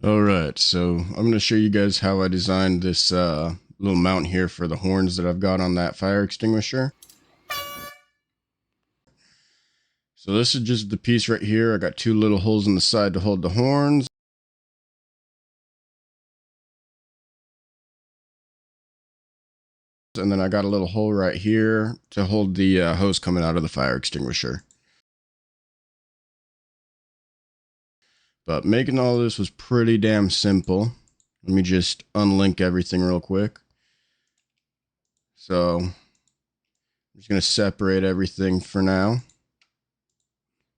Alright, so I'm going to show you guys how I designed this little mount here for the horns that I've got on that fire extinguisher. So this is just the piece right here. I got two little holes in the side to hold the horns. And then I got a little hole right here to hold the hose coming out of the fire extinguisher. But making all this was pretty damn simple. Let me just unlink everything real quick. So I'm just going to separate everything for now.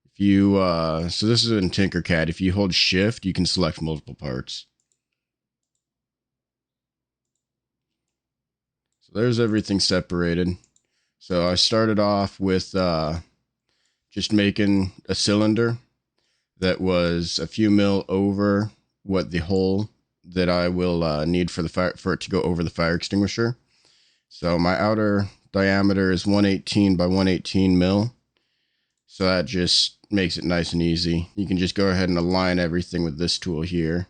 If you, so this is in Tinkercad. If you hold shift, you can select multiple parts. So there's everything separated. So I started off with just making a cylinder that was a few mil over what the hole that I will need for the fire, for it to go over the fire extinguisher. So my outer diameter is 118 by 118 mil. So that just makes it nice and easy. You can just go ahead and align everything with this tool here.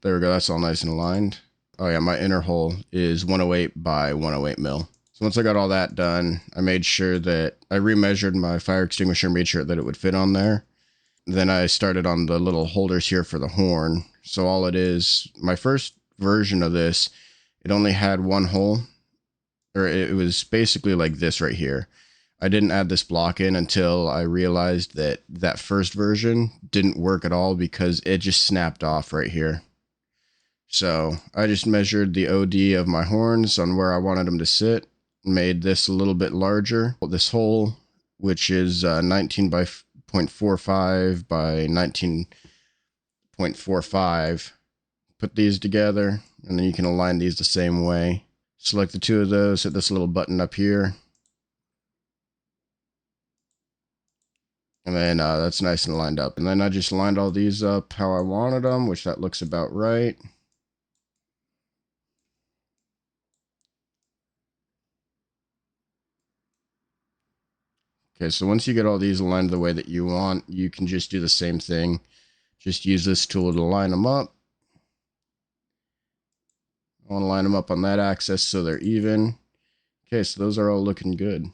There we go, that's all nice and aligned. Oh yeah, my inner hole is 108 by 108 mil. So once I got all that done, I made sure that I remeasured my fire extinguisher, made sure that it would fit on there. Then I started on the little holders here for the horn. So all it is, my first version of this, it only had one hole, or it was basically like this right here. I didn't add this block in until I realized that that first version didn't work at all because it just snapped off right here. So I just measured the OD of my horns on where I wanted them to sit, made this a little bit larger. This hole, which is 19 by 0.45 by 19.45, put these together, and then you can align these the same way. Select the two of those, hit this little button up here, and then that's nice and lined up. And then I just lined all these up how I wanted them, which that looks about right. Okay, so once you get all these aligned the way that you want, you can just do the same thing. Just use this tool to line them up. I want to line them up on that axis so they're even. Okay, so those are all looking good.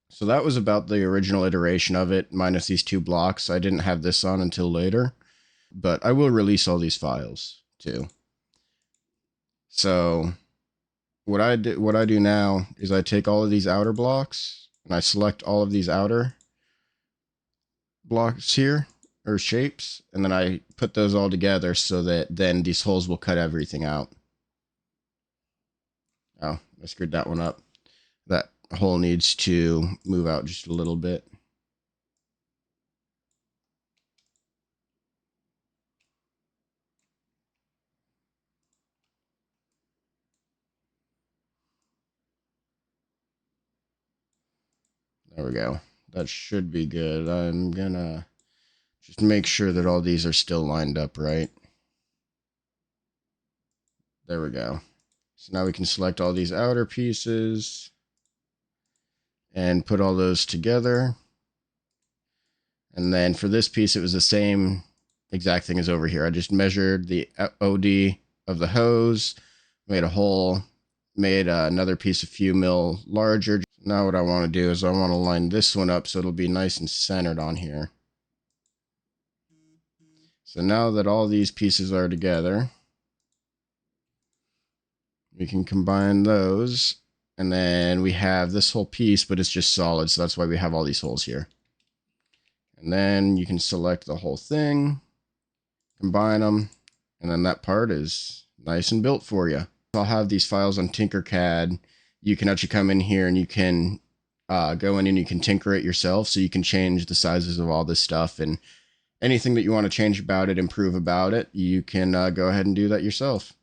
So that was about the original iteration of it, minus these two blocks. I didn't have this on until later, but I will release all these files too. So what I do now is I take all of these outer blocks and I select all of these outer blocks here, or shapes, and then I put those all together so that then these holes will cut everything out. Oh, I screwed that one up. That hole needs to move out just a little bit. There we go. That should be good. I'm gonna just make sure that all these are still lined up right. There we go. So now we can select all these outer pieces and put all those together. And then for this piece, it was the same exact thing as over here. I just measured the OD of the hose, made a hole, made another piece a few mil larger. Now what I want to do is I want to line this one up so it'll be nice and centered on here. So now that all these pieces are together, we can combine those, and then we have this whole piece, but it's just solid, so that's why we have all these holes here. And then you can select the whole thing, combine them, and then that part is nice and built for you. I'll have these files on Tinkercad. You can actually come in here and you can go in and you can tinker it yourself, so you can change the sizes of all this stuff, and anything that you want to change about it, improve about it, you can go ahead and do that yourself.